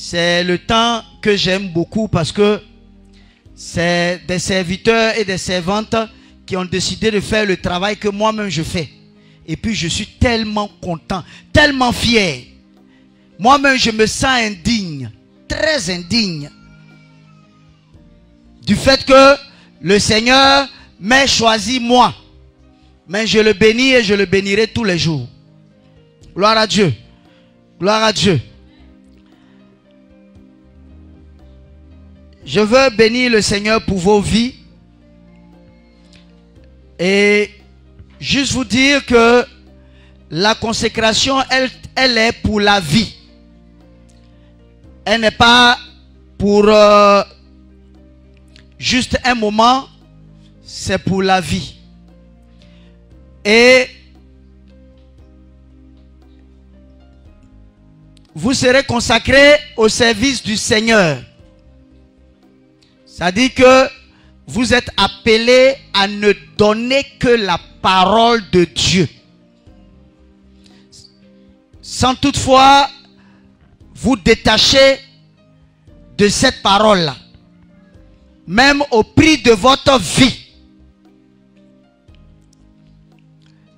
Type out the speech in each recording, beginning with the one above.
c'est le temps que j'aime beaucoup parce que c'est des serviteurs et des servantes qui ont décidé de faire le travail que moi-même je fais. Et puis je suis tellement content, tellement fier. Moi-même je me sens indigne, très indigne, du fait que le Seigneur m'ait choisi moi. Mais je le bénis et je le bénirai tous les jours. Gloire à Dieu. Gloire à Dieu. Je veux bénir le Seigneur pour vos vies. Et juste vous dire que la consécration, elle est pour la vie. Elle n'est pas pour juste un moment, c'est pour la vie. Et vous serez consacrés au service du Seigneur. C'est-à-dire que vous êtes appelés à ne donner que la parole de Dieu. Sans toutefois vous détacher de cette parole-là. Même au prix de votre vie.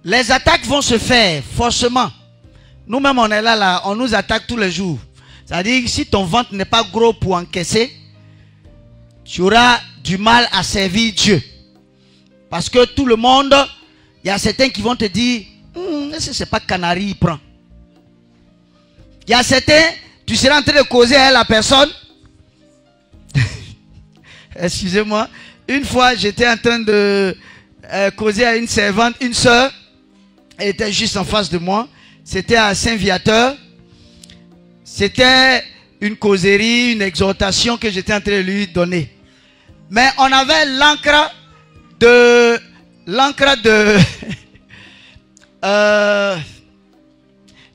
Les attaques vont se faire, forcément. Nous-mêmes, on est là, on nous attaque tous les jours. C'est-à-dire que si ton ventre n'est pas gros pour encaisser, tu auras du mal à servir Dieu. Parce que tout le monde, il y a certains qui vont te dire, est-ce que ce n'est pas Canary il prend? Il y a certains, tu seras en train de causer avec la personne. Excusez-moi. Une fois, j'étais en train de causer à une servante, une soeur. Elle était juste en face de moi. C'était à Saint-Viateur. C'était une causerie, une exhortation que j'étais en train de lui donner. Mais on avait l'encre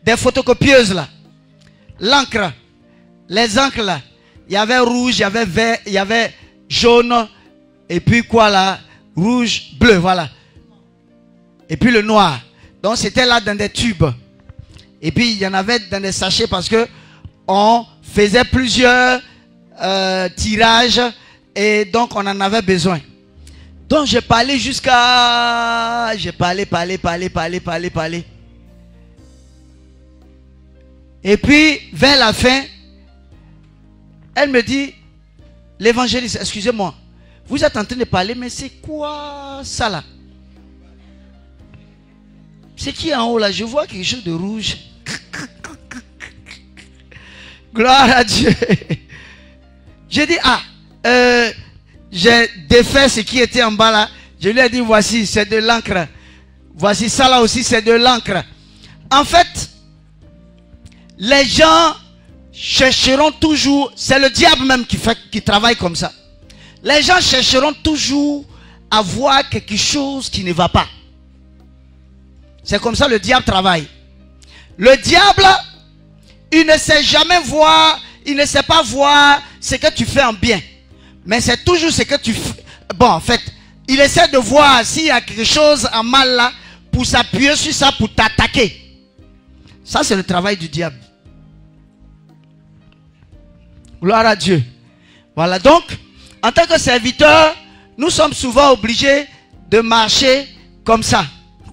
des photocopieuses là. L'encre. Les encres là. Il y avait rouge, il y avait vert, il y avait jaune. Et puis quoi là? Rouge, bleu, voilà. Et puis le noir. Donc c'était là dans des tubes. Et puis il y en avait dans des sachets parce que on faisait plusieurs tirages. Et donc on en avait besoin. Donc j'ai parlé jusqu'à... J'ai parlé. Et puis vers la fin, elle me dit, l'évangéliste, excusez-moi, vous êtes en train de parler, mais c'est quoi ça là? C'est qui en haut là? Je vois quelque chose de rouge. Gloire à Dieu. J'ai dit, j'ai défait ce qui était en bas là. Je lui ai dit, voici, c'est de l'encre. Voici ça là aussi, c'est de l'encre. En fait, les gens chercheront toujours, c'est le diable même qui travaille comme ça. Les gens chercheront toujours à voir quelque chose qui ne va pas. C'est comme ça le diable travaille. Le diable, il ne sait jamais voir, il ne sait pas voir ce que tu fais en bien. Mais c'est toujours ce que tu fais. Bon, en fait, il essaie de voir s'il y a quelque chose en mal là, pour s'appuyer sur ça, pour t'attaquer. Ça, c'est le travail du diable. Gloire à Dieu. Voilà, donc, en tant que serviteur, nous sommes souvent obligés de marcher comme ça.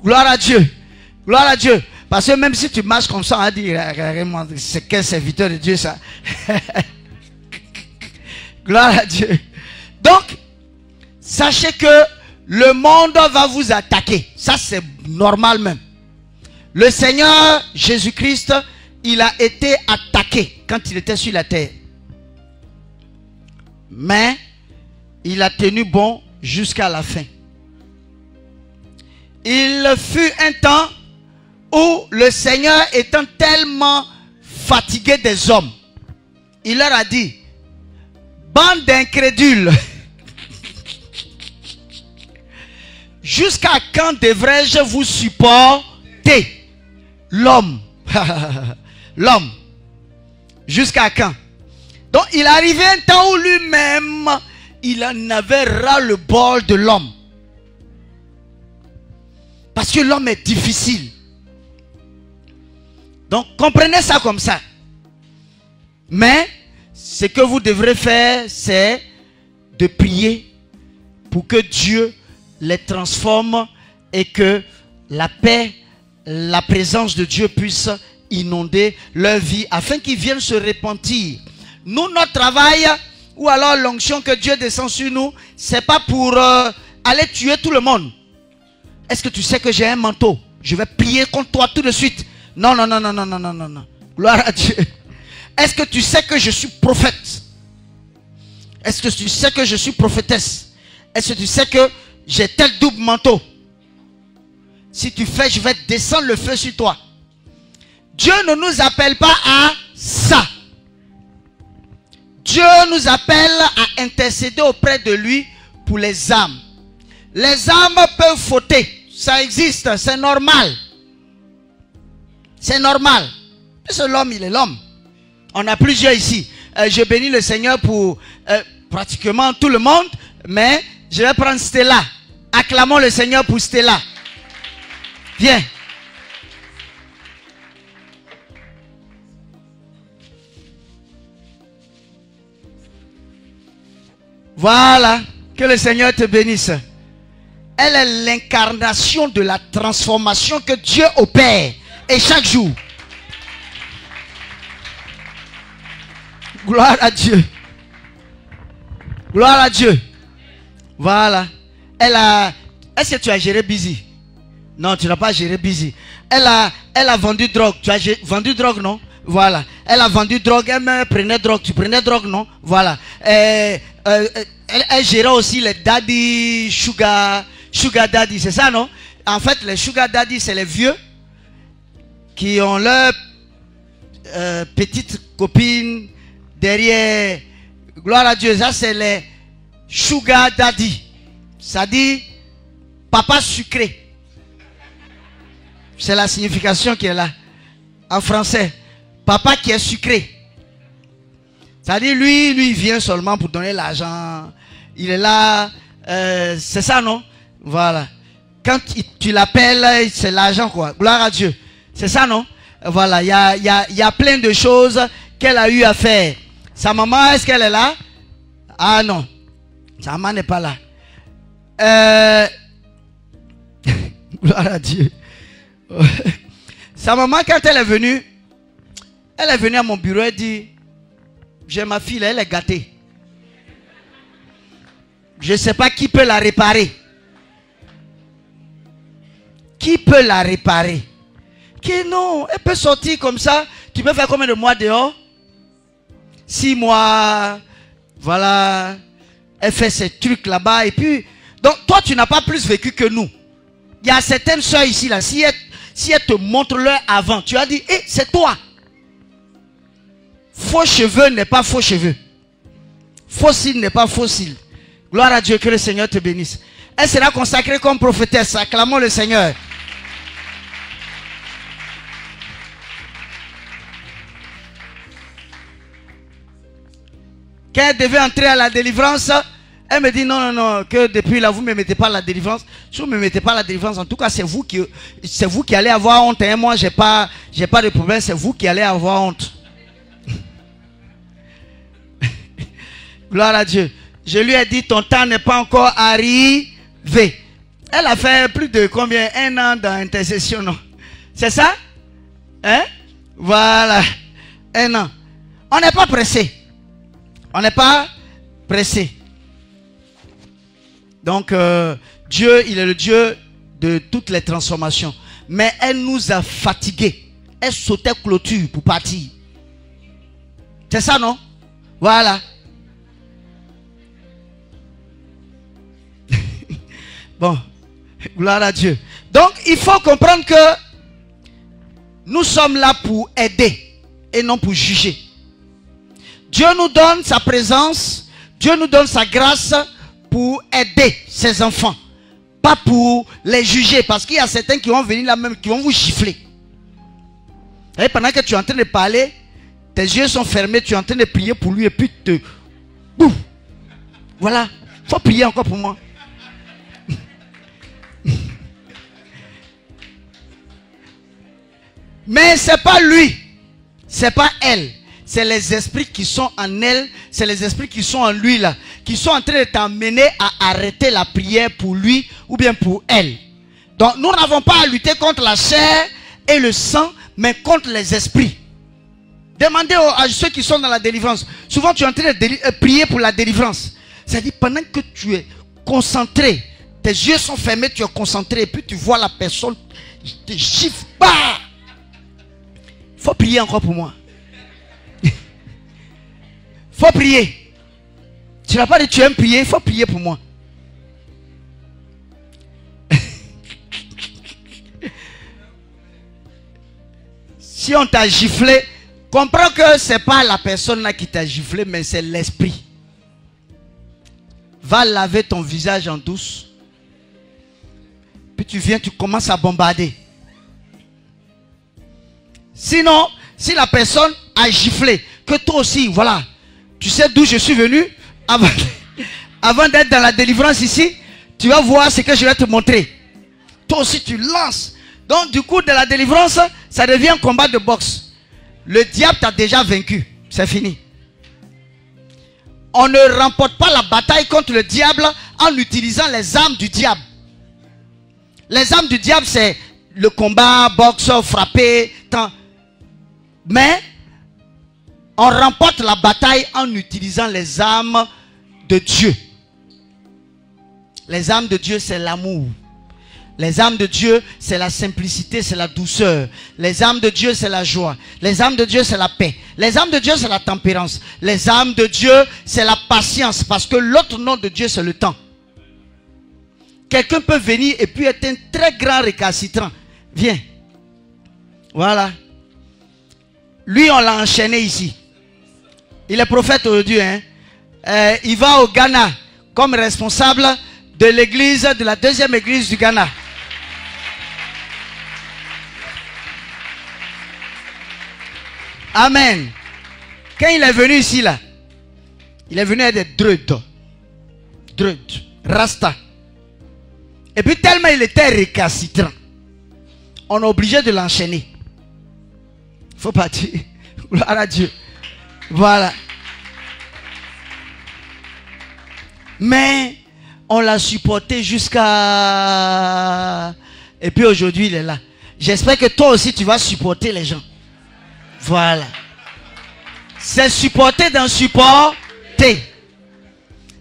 Gloire à Dieu. Gloire à Dieu. Parce que même si tu marches comme ça, on va dire, c'est quel serviteur de Dieu ça? Gloire à Dieu. Donc, sachez que le monde va vous attaquer. Ça, c'est normal même. Le Seigneur Jésus-Christ, il a été attaqué quand il était sur la terre. Mais, il a tenu bon jusqu'à la fin. Il fut un temps où le Seigneur étant tellement fatigué des hommes, il leur a dit, bande d'incrédules, jusqu'à quand devrais-je vous supporter? L'homme. L'homme. Jusqu'à quand? Donc il arrivait un temps où lui-même, il en avait ras le bol de l'homme. Parce que l'homme est difficile. Donc comprenez ça comme ça. Mais ce que vous devrez faire, c'est de prier pour que Dieu les transforme et que la paix, la présence de Dieu puisse inonder leur vie afin qu'ils viennent se repentir. Nous, notre travail, ou alors l'onction que Dieu descend sur nous, c'est pas pour aller tuer tout le monde. Est-ce que tu sais que j'ai un manteau? Je vais prier contre toi tout de suite. Non, non, non, non, non, non, non, non, non. Gloire à Dieu. Est-ce que tu sais que je suis prophète? Est-ce que tu sais que je suis prophétesse? Est-ce que tu sais que j'ai tel double manteau? Si tu fais, je vais descendre le feu sur toi. Dieu ne nous appelle pas à ça. Dieu nous appelle à intercéder auprès de lui pour les âmes. Les âmes peuvent fauter. Ça existe, c'est normal. C'est normal. Parce que l'homme, il est l'homme. On a plusieurs ici. Je bénis le Seigneur pour pratiquement tout le monde. Mais je vais prendre Stella. Acclamons le Seigneur pour Stella. Viens. Voilà. Que le Seigneur te bénisse. Elle est l'incarnation de la transformation que Dieu opère. Et chaque jour. Gloire à Dieu. Gloire à Dieu. Voilà. Elle a... Est-ce que tu as géré Busy? Non, tu n'as pas géré Busy. Elle a vendu drogue. Tu as vendu drogue, non? Voilà. Elle a vendu drogue. Elle prenait drogue. Tu prenais drogue, non? Voilà. Elle gérait aussi les daddy, sugar daddy. C'est ça, non? En fait, les sugar daddy, c'est les vieux qui ont leur petite copine derrière. Gloire à Dieu. Ça, c'est les sugar daddy. Ça dit papa sucré. C'est la signification qui est là. En français. Papa qui est sucré. Ça dit lui, il vient seulement pour donner l'argent. Il est là. C'est ça, non? Voilà. Quand tu l'appelles, c'est l'argent, quoi. Gloire à Dieu. C'est ça, non? Voilà. Il y a plein de choses qu'elle a eu à faire. Sa maman, est-ce qu'elle est là? Ah non. Sa maman n'est pas là. Gloire à Dieu. Sa maman, quand elle est venue à mon bureau, elle dit, j'ai ma fille, elle est gâtée. Je ne sais pas qui peut la réparer. Qui peut la réparer? Qui non, elle peut sortir comme ça. Tu peux faire combien de mois dehors? 6 mois. Voilà. Elle fait ses trucs là-bas. Et puis, donc toi, tu n'as pas plus vécu que nous. Il y a certaines soeurs ici, là. Si elles te montrent leur avant, tu as dit, hé, c'est toi. Faux cheveux n'est pas faux cheveux. Fossile n'est pas fossile. Gloire à Dieu, que le Seigneur te bénisse. Elle sera consacrée comme prophétesse. Acclamons le Seigneur. Quand elle devait entrer à la délivrance, elle me dit non, non, non, que depuis là, vous ne me mettez pas à la délivrance. Si vous ne me mettez pas à la délivrance, en tout cas, c'est vous qui allez avoir honte. Hein. Moi, j'ai pas de problème, c'est vous qui allez avoir honte. Gloire à Dieu. Je lui ai dit, ton temps n'est pas encore arrivé. Elle a fait plus de combien? 1 an dans l'intercession, non? C'est ça? Hein? Voilà. 1 an. On n'est pas pressé. On n'est pas pressé. Donc, Dieu, il est le Dieu de toutes les transformations. Mais elle nous a fatigués. Elle sautait clôture pour partir. C'est ça, non? Voilà. Bon, gloire à Dieu. Donc, il faut comprendre que nous sommes là pour aider et non pour juger. Dieu nous donne sa présence, Dieu nous donne sa grâce pour aider ses enfants. Pas pour les juger, parce qu'il y a certains qui vont venir là même, qui vont vous gifler. Et pendant que tu es en train de parler, tes yeux sont fermés, tu es en train de prier pour lui et puis te... Boum. Voilà, il faut prier encore pour moi. Mais c'est pas lui, c'est pas elle, c'est les esprits qui sont en elle, c'est les esprits qui sont en lui là, qui sont en train de t'amener à arrêter la prière pour lui ou bien pour elle. Donc nous n'avons pas à lutter contre la chair et le sang, mais contre les esprits. Demandez à ceux qui sont dans la délivrance. Souvent tu es en train de prier pour la délivrance. C'est-à-dire pendant que tu es concentré, tes yeux sont fermés, tu es concentré, et puis tu vois la personne te gifle. Bah! Faut prier encore pour moi. Faut prier. Tu n'as pas dit tu aimes prier, il faut prier pour moi. Si on t'a giflé, comprends que ce n'est pas la personne là qui t'a giflé, mais c'est l'esprit. Va laver ton visage en douce. Puis tu viens, tu commences à bombarder. Sinon, si la personne a giflé, que toi aussi, voilà, tu sais d'où je suis venu, avant d'être dans la délivrance ici, tu vas voir ce que je vais te montrer. Toi aussi, tu lances. Donc, du coup, de la délivrance, ça devient un combat de boxe. Le diable t'a déjà vaincu. C'est fini. On ne remporte pas la bataille contre le diable en utilisant les armes du diable. Les armes du diable, c'est le combat, boxe, frapper, tant. Mais on remporte la bataille en utilisant les armes de Dieu. Les armes de Dieu, c'est l'amour. Les armes de Dieu, c'est la simplicité, c'est la douceur. Les armes de Dieu, c'est la joie. Les armes de Dieu, c'est la paix. Les armes de Dieu, c'est la tempérance. Les armes de Dieu, c'est la patience. Parce que l'autre nom de Dieu, c'est le temps. Quelqu'un peut venir et puis être un très grand récalcitrant. Viens. Voilà. Lui, on l'a enchaîné ici. Il est prophète aujourd'hui. Hein? Il va au Ghana comme responsable de l'église, de la deuxième église du Ghana. Amen. Quand il est venu ici, là, il est venu avec des druides, rasta. Et puis tellement il était récalcitrant, on est obligé de l'enchaîner. Il faut partir. Gloire à Dieu. Voilà. Mais on l'a supporté jusqu'à... Et puis aujourd'hui il est là. J'espère que toi aussi tu vas supporter les gens. Voilà. C'est supporter d'un supporter.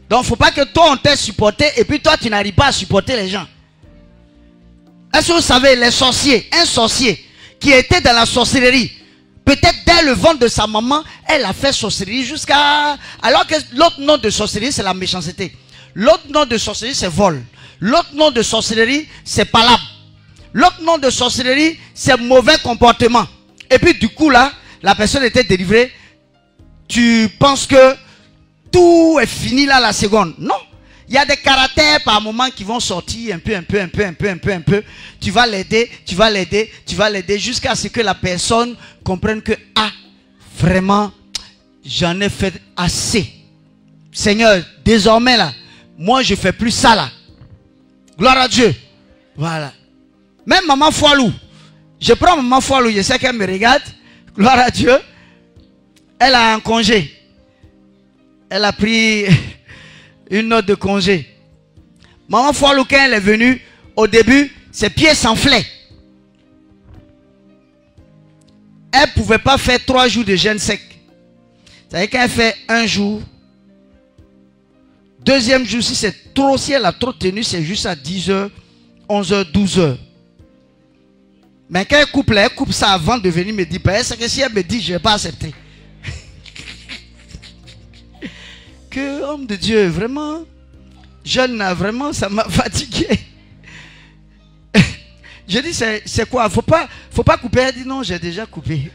Donc il ne faut pas que toi on t'ait supporté et puis toi tu n'arrives pas à supporter les gens. Est-ce que vous savez, les sorciers, un sorcier qui était dans la sorcellerie, peut-être dès le ventre de sa maman, elle a fait sorcellerie jusqu'à... Alors que l'autre nom de sorcellerie c'est la méchanceté. L'autre nom de sorcellerie c'est vol. L'autre nom de sorcellerie c'est palabre. L'autre nom de sorcellerie c'est mauvais comportement. Et puis du coup là, la personne était délivrée. Tu penses que tout est fini là la seconde. Non. Il y a des caractères par moment qui vont sortir un peu. Tu vas l'aider jusqu'à ce que la personne comprenne que, ah, vraiment, j'en ai fait assez. Seigneur, désormais là, moi je ne fais plus ça là. Gloire à Dieu. Voilà. Même maman Foilou. Je prends maman Foilou, je sais qu'elle me regarde. Gloire à Dieu. Elle a un congé. Elle a pris une note de congé. Maman Foilou, quand elle est venue, au début, ses pieds s'enflaient. Elle ne pouvait pas faire 3 jours de jeûne sec. C'est-à-dire qu'elle fait un jour. Deuxième jour, si c'est trop, si elle a trop tenu, c'est juste à 10h, 11h, 12h. Mais quand elle coupe ça avant de venir me dire, c'est que si elle me dit, je ne vais pas accepter. Que homme de Dieu, vraiment, jeune, vraiment, ça m'a fatigué. Je dis, c'est quoi? Faut pas couper. Elle dit, non, j'ai déjà coupé.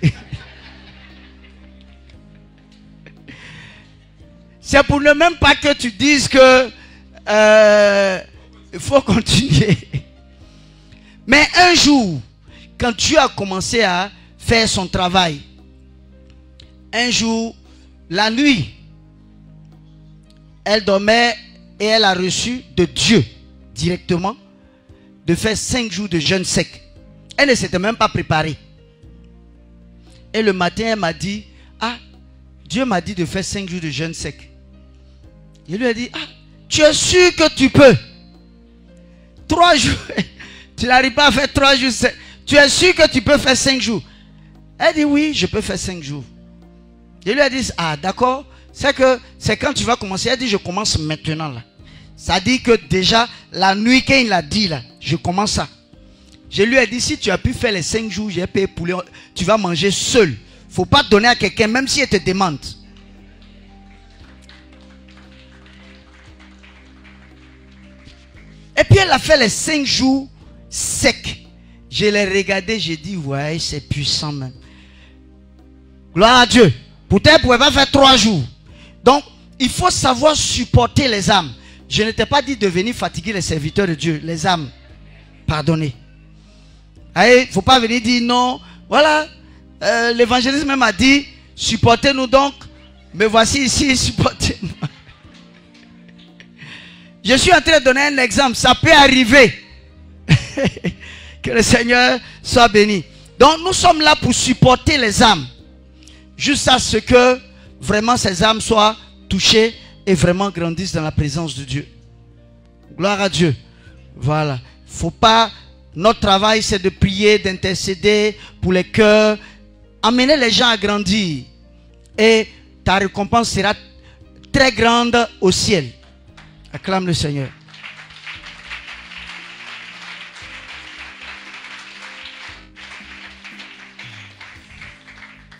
C'est pour ne même pas que tu dises que il faut continuer. Mais un jour, quand tu as commencé à faire son travail, un jour, la nuit, elle dormait et elle a reçu de Dieu directement de faire 5 jours de jeûne sec. Elle ne s'était même pas préparée. Et le matin, elle m'a dit, ah, Dieu m'a dit de faire 5 jours de jeûne sec. Je lui ai dit, ah, tu es sûr que tu peux? 3 jours. Tu n'arrives pas à faire 3 jours. Tu es sûr que tu peux faire 5 jours? Elle dit, oui, je peux faire 5 jours. Je lui ai dit, ah, d'accord. C'est quand tu vas commencer. Elle dit, je commence maintenant là. Ça dit que déjà, la nuit quand il a dit là, je commence ça. Je lui ai dit, si tu as pu faire les 5 jours, j'ai payé poulet, tu vas manger seul. Il ne faut pas donner à quelqu'un, même si elle te demande. Et puis elle a fait les 5 jours secs. Je l'ai regardé, j'ai dit, ouais, c'est puissant même. Gloire à Dieu. Peut-être elle ne pouvait pas faire 3 jours. Donc, il faut savoir supporter les âmes. Je ne t'ai pas dit de venir fatiguer les serviteurs de Dieu, les âmes. Pardonnez. Il ne faut pas venir dire non. Voilà. L'évangéliste même a dit, supportez-nous donc. Mais voici ici, supportez-moi. Je suis en train de donner un exemple. Ça peut arriver. Que le Seigneur soit béni. Donc nous sommes là pour supporter les âmes. Jusqu'à ce que vraiment ces âmes soient touchées et vraiment grandissent dans la présence de Dieu. Gloire à Dieu. Voilà. Faut pas... Notre travail c'est de prier, d'intercéder pour les cœurs. Amener les gens à grandir. Et ta récompense sera très grande au ciel. Acclame le Seigneur.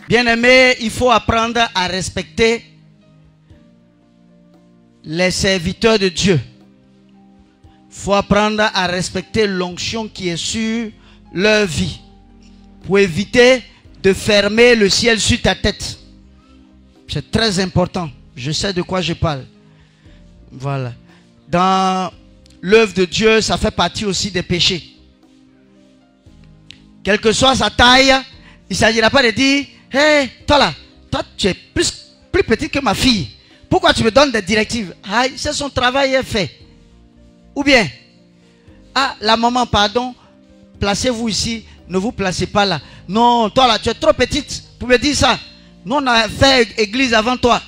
Bien-aimés, il faut apprendre à respecter les serviteurs de Dieu. Il faut apprendre à respecter l'onction qui est sur leur vie. Pour éviter de fermer le ciel sur ta tête. C'est très important. Je sais de quoi je parle. Voilà. Dans l'œuvre de Dieu, ça fait partie aussi des péchés. Quelle que soit sa taille, il ne s'agira pas de dire, hey, toi là, toi tu es plus petite que ma fille. Pourquoi tu me donnes des directives? Ah, c'est son travail est fait. Ou bien, ah, la maman, pardon, placez-vous ici, ne vous placez pas là. Non, toi là, tu es trop petite pour me dire ça. Nous, on a fait église avant toi.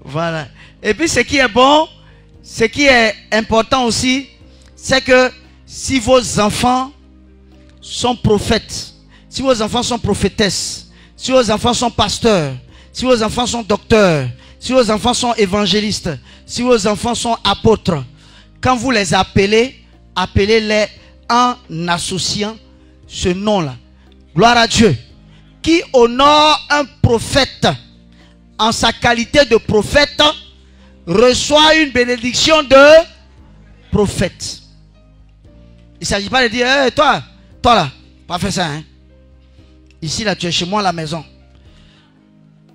Voilà. Et puis, ce qui est bon, ce qui est important aussi, c'est que si vos enfants sont prophètes, si vos enfants sont prophétesses, si vos enfants sont pasteurs, si vos enfants sont docteurs, si vos enfants sont évangélistes, si vos enfants sont apôtres, quand vous les appelez, appelez-les en associant ce nom-là. Gloire à Dieu. Qui honore un prophète en sa qualité de prophète reçoit une bénédiction de prophète. Il ne s'agit pas de dire, hey, toi là, pas faire ça. Hein? Ici, là, tu es chez moi à la maison.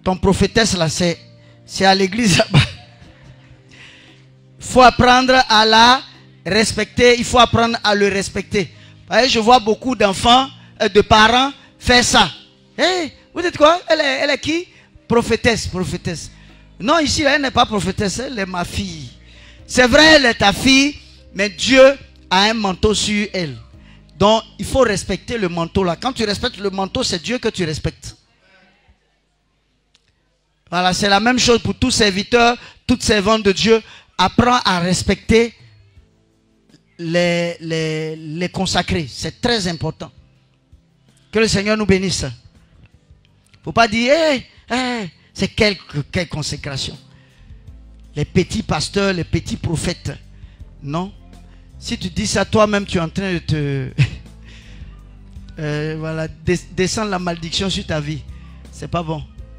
Ton prophétesse, là, c'est à l'église là-bas. Il faut apprendre à la respecter. Il faut apprendre à le respecter. Voyez, je vois beaucoup d'enfants, de parents faire ça. Hey, vous dites quoi? Elle est qui? Prophétesse, prophétesse. Non, ici, elle n'est pas prophétesse, elle est ma fille. C'est vrai, elle est ta fille, mais Dieu a un manteau sur elle. Donc, il faut respecter le manteau là. Quand tu respectes le manteau, c'est Dieu que tu respectes. Voilà, c'est la même chose pour tous serviteurs, toutes servantes de Dieu. Apprends à respecter les consacrés. C'est très important. Que le Seigneur nous bénisse. Il ne faut pas dire, c'est quelle consécration. Les petits pasteurs, les petits prophètes. Non. Si tu dis ça toi-même, tu es en train de te... voilà, descendre la malédiction sur ta vie. C'est pas bon.